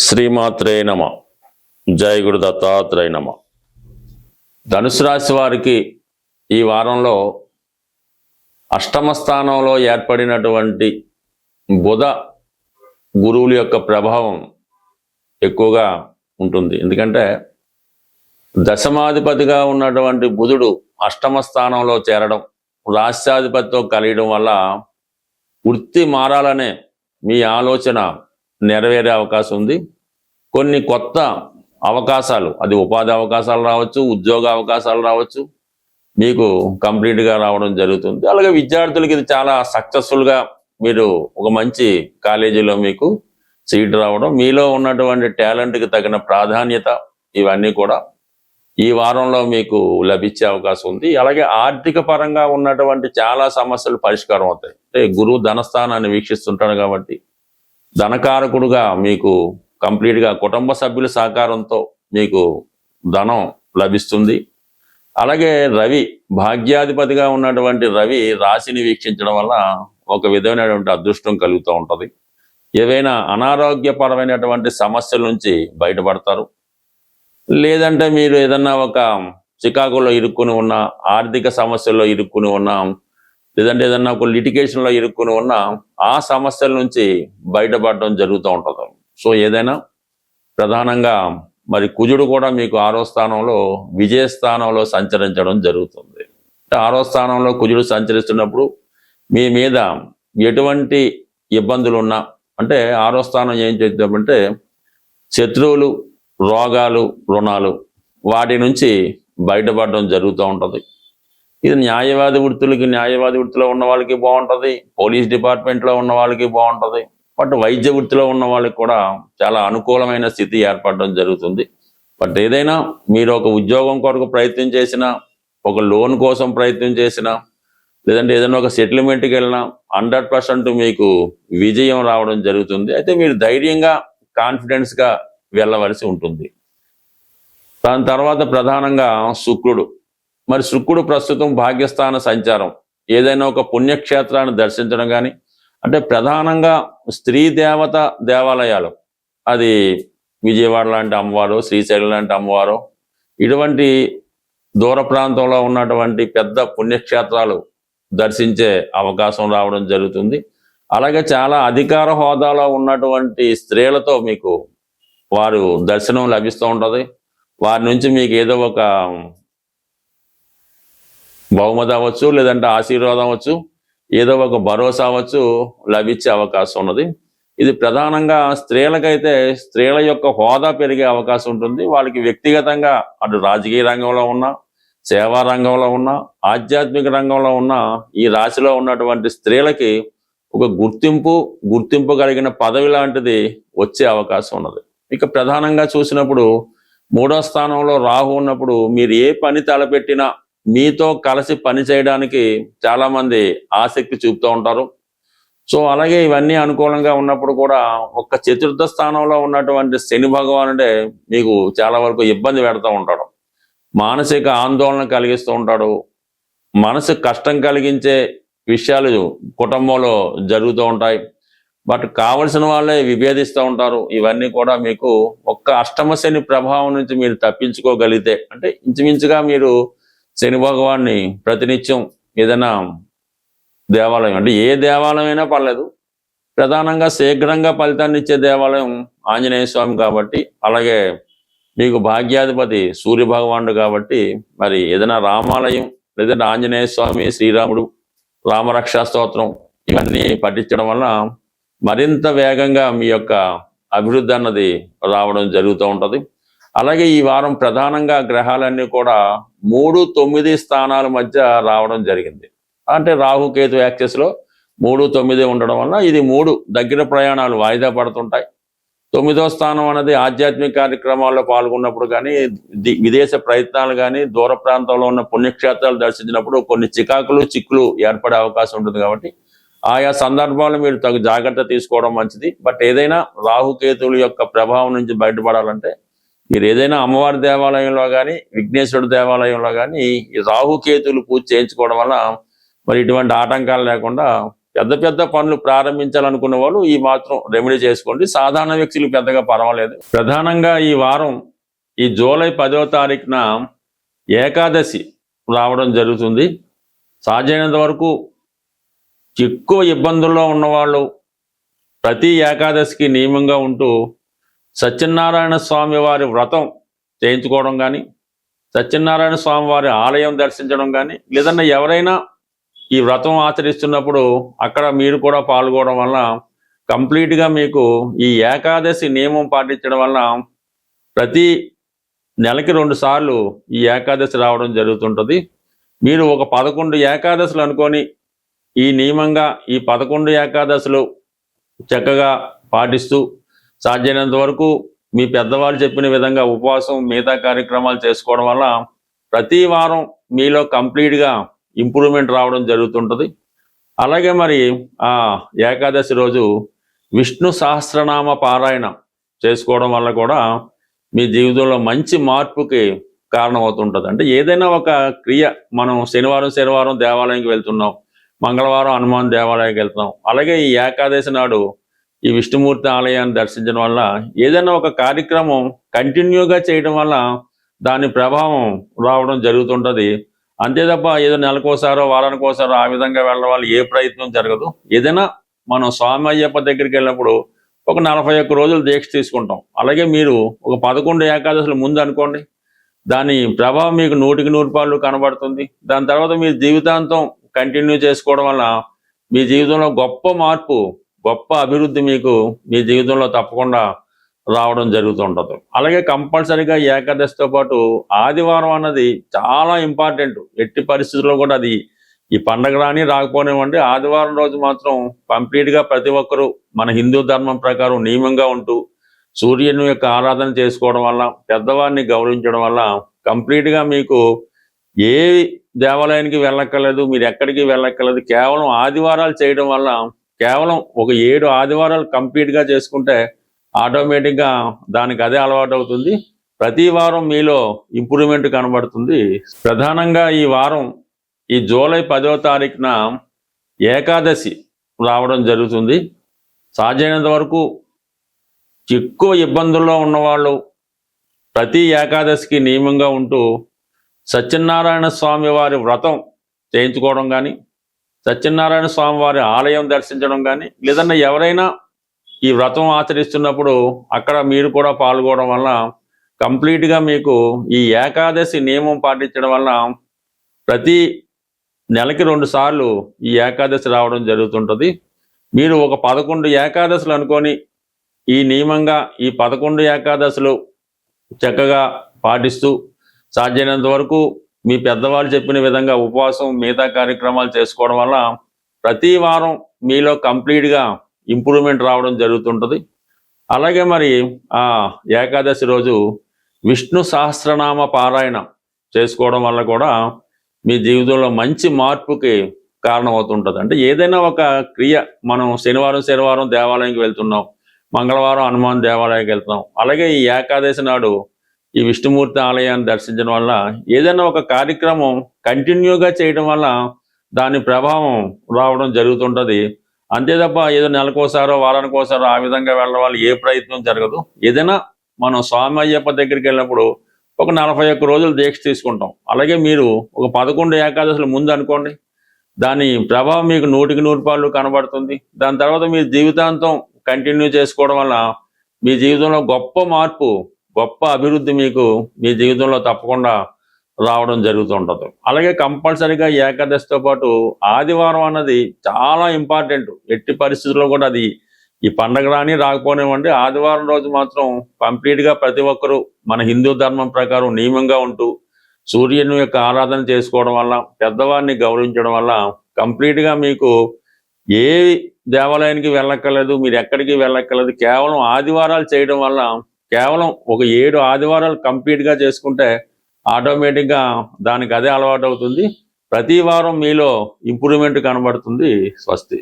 శ్రీమాత్రే నమ. జయ గురు దత్తాత్రేయ నమ. ధనుసు రాశి వారికి ఈ వారంలో అష్టమ స్థానంలో ఏర్పడినటువంటి బుధ గురువుల యొక్క ప్రభావం ఎక్కువగా ఉంటుంది. ఎందుకంటే దశమాధిపతిగా ఉన్నటువంటి బుధుడు అష్టమ స్థానంలో చేరడం, రాష్ట్రాధిపతితో కలియడం వల్ల వృత్తి మారాలనే మీ ఆలోచన నెరవేరే అవకాశం ఉంది. కొన్ని కొత్త అవకాశాలు, అది ఉపాధి అవకాశాలు రావచ్చు, ఉద్యోగ అవకాశాలు రావచ్చు, మీకు కంప్లీట్గా రావడం జరుగుతుంది. అలాగే విద్యార్థులకి ఇది చాలా సక్సెస్ఫుల్గా మీరు ఒక మంచి కాలేజీలో మీకు సీట్ రావడం, మీలో ఉన్నటువంటి టాలెంట్కి తగిన ప్రాధాన్యత, ఇవన్నీ కూడా ఈ వారంలో మీకు లభించే అవకాశం ఉంది. అలాగే ఆర్థిక పరంగా ఉన్నటువంటి చాలా సమస్యలు పరిష్కారం అవుతాయి. అంటే గురువు ధనస్థానాన్ని వీక్షిస్తుంటాడు కాబట్టి ధనకారకుడుగా మీకు కంప్లీట్గా కుటుంబ సభ్యుల సహకారంతో మీకు ధనం లభిస్తుంది. అలాగే రవి భాగ్యాధిపతిగా ఉన్నటువంటి రవి రాశిని వీక్షించడం వల్ల ఒక విధమైనటువంటి అదృష్టం కలుగుతూ ఉంటుంది. ఏవైనా అనారోగ్యపరమైనటువంటి సమస్యల నుంచి బయటపడతారు. లేదంటే మీరు ఏదన్నా ఒక చికాకులో ఇరుక్కుని ఉన్న, ఆర్థిక సమస్యల్లో ఇరుక్కుని ఉన్నా, లేదంటే ఏదన్నా ఒక లిటిగేషన్లో ఇరుక్కుని ఉన్నా, ఆ సమస్యల నుంచి బయటపడడం జరుగుతూ ఉంటుంది. సో ఏదైనా ప్రధానంగా మరి కుజుడు కూడా మీకు 6వ స్థానంలో విజయస్థానంలో సంచరించడం జరుగుతుంది. 6వ స్థానంలో కుజుడు సంచరిస్తున్నప్పుడు మీ మీద ఎటువంటి ఇబ్బందులు ఉన్నా, అంటే 6వ స్థానం ఏం చేద్దామంటే శత్రువులు, రోగాలు, రుణాలు, వాటి నుంచి బయటపడడం జరుగుతూ ఉంటుంది. ఇది న్యాయవాది వృత్తులకి, న్యాయవాది వృత్తిలో ఉన్న వాళ్ళకి బాగుంటుంది, పోలీస్ డిపార్ట్మెంట్లో ఉన్న వాళ్ళకి బాగుంటుంది. బట్ వైద్య వృత్తిలో ఉన్న వాళ్ళకి కూడా చాలా అనుకూలమైన స్థితి ఏర్పడడం జరుగుతుంది. బట్ ఏదైనా మీరు ఒక ఉద్యోగం కొరకు ప్రయత్నం చేసినా, ఒక లోన్ కోసం ప్రయత్నం చేసినా, లేదంటే ఏదైనా ఒక సెటిల్మెంట్కి వెళ్ళినా 100% మీకు విజయం రావడం జరుగుతుంది. అయితే మీరు ధైర్యంగా, కాన్ఫిడెన్స్గా వెళ్ళవలసి ఉంటుంది. దాని తర్వాత ప్రధానంగా శుక్రుడు. మరి శుక్రుడు ప్రస్తుతం భాగ్యస్థాన సంచారం, ఏదైనా ఒక పుణ్యక్షేత్రాన్ని దర్శించడం కానీ, అంటే ప్రధానంగా స్త్రీ దేవత దేవాలయాలు, అది విజయవాడ లాంటి అమ్మవారు, శ్రీశైలం లాంటి అమ్మవారు, ఇటువంటి దూర ప్రాంతంలో ఉన్నటువంటి పెద్ద పుణ్యక్షేత్రాలు దర్శించే అవకాశం రావడం జరుగుతుంది. అలాగే చాలా అధికార హోదాలో ఉన్నటువంటి స్త్రీలతో మీకు వారు దర్శనం లభిస్తూ ఉంటుంది. వారి నుంచి మీకు ఏదో ఒక బహుమతి అవ్వచ్చు, లేదంటే ఆశీర్వాదం అవ్వచ్చు, ఏదో ఒక భరోసా అవ్వచ్చు, లభించే అవకాశం ఉన్నది. ఇది ప్రధానంగా స్త్రీలకైతే స్త్రీల యొక్క హోదా పెరిగే అవకాశం ఉంటుంది. వాళ్ళకి వ్యక్తిగతంగా అటు రాజకీయ రంగంలో ఉన్నా, సేవా రంగంలో ఉన్నా, ఆధ్యాత్మిక రంగంలో ఉన్న ఈ రాశిలో ఉన్నటువంటి స్త్రీలకి ఒక గుర్తింపు కలిగిన పదవి లాంటిది వచ్చే అవకాశం ఉన్నది. ఇక ప్రధానంగా చూసినప్పుడు 3వ స్థానంలో రాహు ఉన్నప్పుడు మీరు ఏ పని తలపెట్టినా మీతో కలిసి పని చేయడానికి చాలా మంది ఆసక్తి చూపుతూ ఉంటారు. సో అలాగే ఇవన్నీ అనుకూలంగా ఉన్నప్పుడు కూడా ఒక 4వ స్థానంలో ఉన్నటువంటి శని భగవానుడే మీకు చాలా వరకు ఇబ్బంది పెడతా ఉంటాడు, మానసిక ఆందోళన కలిగిస్తూ ఉంటాడు, మనసు కష్టం కలిగించే విషయాలు కుటుంబంలో జరుగుతూ ఉంటాయి. బట్ కావలసిన వాళ్ళే విభేదిస్తూ ఉంటారు. ఇవన్నీ కూడా మీకు ఒక్క అష్టమ శని ప్రభావం నుంచి మీరు తప్పించుకోగలిగితే, అంటే ఇంచుమించుగా మీరు శని భగవాన్ని ప్రతినిత్యం ఏదైనా దేవాలయం, అంటే ఏ దేవాలయం అయినా పర్లేదు, ప్రధానంగా శీఘ్రంగా ఫలితాన్ని ఇచ్చే దేవాలయం ఆంజనేయ స్వామి కాబట్టి, అలాగే మీకు భాగ్యాధిపతి సూర్య భగవానుడు కాబట్టి, మరి ఏదైనా రామాలయం, లేదంటే ఆంజనేయ స్వామి, శ్రీరాముడు, రామరక్షా స్తోత్రం, ఇవన్నీ పఠించడం వల్ల మరింత వేగంగా మీ యొక్క అభివృద్ధి అన్నది రావడం జరుగుతూ ఉంటుంది. అలాగే ఈ వారం ప్రధానంగా గ్రహాలన్నీ కూడా 3, 9 స్థానాల మధ్య రావడం జరిగింది. అంటే రాహుకేతు యాక్సెస్లో 3, 9 ఉండడం వల్ల ఇది 3 దగ్గర ప్రయాణాలు వాయిదా పడుతుంటాయి. 9వ స్థానం అనేది ఆధ్యాత్మిక కార్యక్రమాల్లో పాల్గొన్నప్పుడు కానీ, విదేశ ప్రయత్నాలు కానీ, దూర ప్రాంతంలో ఉన్న పుణ్యక్షేత్రాలు దర్శించినప్పుడు కొన్ని చిక్కులు ఏర్పడే అవకాశం ఉంటుంది. కాబట్టి ఆయా సందర్భాలు మీరు తగు జాగ్రత్త తీసుకోవడం మంచిది. బట్ ఏదైనా రాహుకేతువుల యొక్క ప్రభావం నుంచి బయటపడాలంటే మీరు ఏదైనా అమ్మవారి దేవాలయంలో కానీ, విఘ్నేశ్వరుడు దేవాలయంలో కానీ ఈ రాహుకేతువులు పూజ చేయించుకోవడం వల్ల మరి ఇటువంటి ఆటంకాలు లేకుండా పెద్ద పెద్ద పనులు ప్రారంభించాలనుకున్న వాళ్ళు ఈ మాత్రం రెమెడీ చేసుకోండి. సాధారణ వ్యక్తులు పెద్దగా పర్వాలేదు. ప్రధానంగా ఈ వారం ఈ జూలై 10వ తారీఖున ఏకాదశి రావడం జరుగుతుంది. సాధ్యమైనంత వరకు ఎక్కువ ఇబ్బందుల్లో ఉన్నవాళ్ళు ప్రతి ఏకాదశికి నియమంగా ఉంటూ సత్యనారాయణ స్వామి వారి వ్రతం చేయించుకోవడం కానీ, సత్యనారాయణ స్వామి వారి ఆలయం దర్శించడం కానీ, లేదన్నా ఎవరైనా ఈ వ్రతం ఆచరిస్తున్నప్పుడు అక్కడ మీరు కూడా పాల్గొనడం వల్ల కంప్లీట్గా మీకు ఈ ఏకాదశి నియమం పాటించడం వల్ల ప్రతి నెలకి 2 సార్లు ఈ ఏకాదశి రావడం జరుగుతుంటుంది. మీరు ఒక 11 ఏకాదశులు అనుకొని ఈ నియమంగా ఈ 11 ఏకాదశులు చక్కగా పాటిస్తూ సాధ్యమైనంత వరకు మీ పెద్దవాళ్ళు చెప్పిన విధంగా ఉపవాసం మిగతా కార్యక్రమాలు చేసుకోవడం వల్ల ప్రతి వారం మీలో కంప్లీట్గా ఇంప్రూవ్మెంట్ రావడం జరుగుతుంటుంది. అలాగే మరి ఆ ఏకాదశి రోజు విష్ణు సహస్రనామ పారాయణ చేసుకోవడం వల్ల కూడా మీ జీవితంలో మంచి మార్పుకి కారణమవుతుంటుంది. అంటే ఏదైనా ఒక క్రియ, మనం శనివారం దేవాలయానికి వెళ్తున్నాం, మంగళవారం హనుమాన్ దేవాలయానికి వెళ్తున్నాం, అలాగే ఈ ఏకాదశి నాడు ఈ విష్ణుమూర్తి ఆలయాన్ని దర్శించడం వల్ల ఏదైనా ఒక కార్యక్రమం కంటిన్యూగా చేయడం వల్ల దాని ప్రభావం రావడం జరుగుతుంటుంది. అంతే తప్ప ఏదో నెలకోసారో వారానికోసారో ఆ విధంగా వెళ్ళడం వల్ల ఏ ప్రయత్నం జరగదు. ఏదైనా మనం స్వామి అయ్యప్ప దగ్గరికి వెళ్ళినప్పుడు ఒక 41 రోజులు దీక్ష తీసుకుంటాం. అలాగే మీరు ఒక 11 ఏకాదశుల ముందు అనుకోండి, దాని ప్రభావం మీకు 100% కనబడుతుంది. దాని తర్వాత మీ జీవితాంతం కంటిన్యూ చేసుకోవడం వల్ల మీ జీవితంలో గొప్ప మార్పు, గొప్ప అభివృద్ధి మీకు మీ జీవితంలో తప్పకుండా రావడం జరుగుతుంటుంది. అలాగే కంపల్సరీగా ఏకాదశితో పాటు ఆదివారం అన్నది చాలా ఇంపార్టెంట్. ఎట్టి పరిస్థితుల్లో కూడా అది ఈ పండగ రాని రాకపోనివ్వండి, ఆదివారం రోజు మాత్రం కంప్లీట్గా ప్రతి ఒక్కరూ మన హిందూ ధర్మం ప్రకారం నియమంగా ఉంటూ సూర్యుని యొక్క ఆరాధన చేసుకోవడం వల్ల, పెద్దవారిని గౌరవించడం వల్ల కంప్లీట్గా మీకు ఏ దేవాలయానికి వెళ్ళక్కర్లేదు, మీరు ఎక్కడికి వెళ్ళక్కర్లేదు. కేవలం ఆదివారాలు చేయడం వల్ల, కేవలం ఒక 7 ఆదివారాలు కంప్లీట్గా చేసుకుంటే ఆటోమేటిక్గా దానికి అదే అలవాటు అవుతుంది. ప్రతి వారం మీలో ఇంప్రూవ్మెంట్ కనబడుతుంది. ప్రధానంగా ఈ వారం ఈ జూలై 10వ తారీఖున ఏకాదశి రావడం జరుగుతుంది. సాధ్యమైనంత వరకు ఎక్కువ ఇబ్బందుల్లో ఉన్నవాళ్ళు ప్రతి ఏకాదశికి నియమంగా ఉంటూ సత్యనారాయణ స్వామి వారి వ్రతం చేయించుకోవడం కానీ, సత్యనారాయణ స్వామి వారి ఆలయం దర్శించడం కానీ, లేదన్నా ఎవరైనా ఈ వ్రతం ఆచరిస్తున్నప్పుడు అక్కడ మీరు కూడా పాల్గొనడం వల్ల కంప్లీట్గా మీకు ఈ ఏకాదశి నియమం పాటించడం వల్ల ప్రతి నెలకి 2 సార్లు ఈ ఏకాదశి రావడం జరుగుతుంటుంది. మీరు ఒక 11 ఏకాదశులు అనుకొని ఈ నియమంగా ఈ 11 ఏకాదశులు చక్కగా పాటిస్తూ సాధ్యమైనంత వరకు మీ పెద్దవాళ్ళు చెప్పిన విధంగా ఉపవాసం మిగతా కార్యక్రమాలు చేసుకోవడం వల్ల ప్రతి వారం మీలో కంప్లీట్గా ఇంప్రూవ్మెంట్ రావడం జరుగుతుంటుంది. అలాగే మరి ఆ ఏకాదశి రోజు విష్ణు సహస్రనామ పారాయణ చేసుకోవడం వల్ల కూడా మీ జీవితంలో మంచి మార్పుకి కారణమవుతుంటుంది. అంటే ఏదైనా ఒక క్రియ, మనం శనివారం దేవాలయానికి వెళ్తున్నాం, మంగళవారం హనుమాన్ దేవాలయానికి వెళ్తున్నాం, అలాగే ఈ ఏకాదశి నాడు ఈ విష్ణుమూర్తి ఆలయాన్ని దర్శించడం వల్ల ఏదైనా ఒక కార్యక్రమం కంటిన్యూగా చేయడం వల్ల దాని ప్రభావం రావడం జరుగుతుంటుంది. అంతే తప్ప ఏదో నెలకోసారో వారానికోసారో ఆ విధంగా వెళ్ళడం వల్ల ఏ ప్రయత్నం జరగదు. ఏదైనా మనం స్వామి అయ్యప్ప దగ్గరికి వెళ్ళినప్పుడు ఒక 41 రోజులు దీక్ష తీసుకుంటాం. అలాగే మీరు ఒక 11 ఏకాదశుల ముందు అనుకోండి, దాని ప్రభావం మీకు 100% కనబడుతుంది. దాని తర్వాత మీ జీవితాంతం కంటిన్యూ చేసుకోవడం వల్ల మీ జీవితంలో గొప్ప మార్పు, గొప్ప అభివృద్ధి మీకు మీ జీవితంలో తప్పకుండా రావడం జరుగుతుంటుంది. అలాగే కంపల్సరీగా ఏకాదశితో పాటు ఆదివారం అన్నది చాలా ఇంపార్టెంట్. ఎట్టి పరిస్థితుల్లో కూడా అది ఈ పండగ రాని రాకపోనివ్వండి, ఆదివారం రోజు మాత్రం కంప్లీట్గా ప్రతి ఒక్కరూ మన హిందూ ధర్మం ప్రకారం నియమంగా ఉంటూ సూర్యుని యొక్క ఆరాధన చేసుకోవడం వల్ల, పెద్దవారిని గౌరవించడం వల్ల కంప్లీట్గా మీకు ఏ దేవాలయానికి వెళ్ళక్కర్లేదు, మీరు ఎక్కడికి వెళ్ళక్కర్లేదు. కేవలం ఆదివారాలు చేయడం వల్ల, కేవలం ఒక 7 ఆదివారాలు కంప్లీట్గా చేసుకుంటే ఆటోమేటిక్గా దానికి అదే అలవాటు అవుతుంది. ప్రతి వారం మీలో ఇంప్రూవ్మెంట్ కనబడుతుంది. స్వస్తి.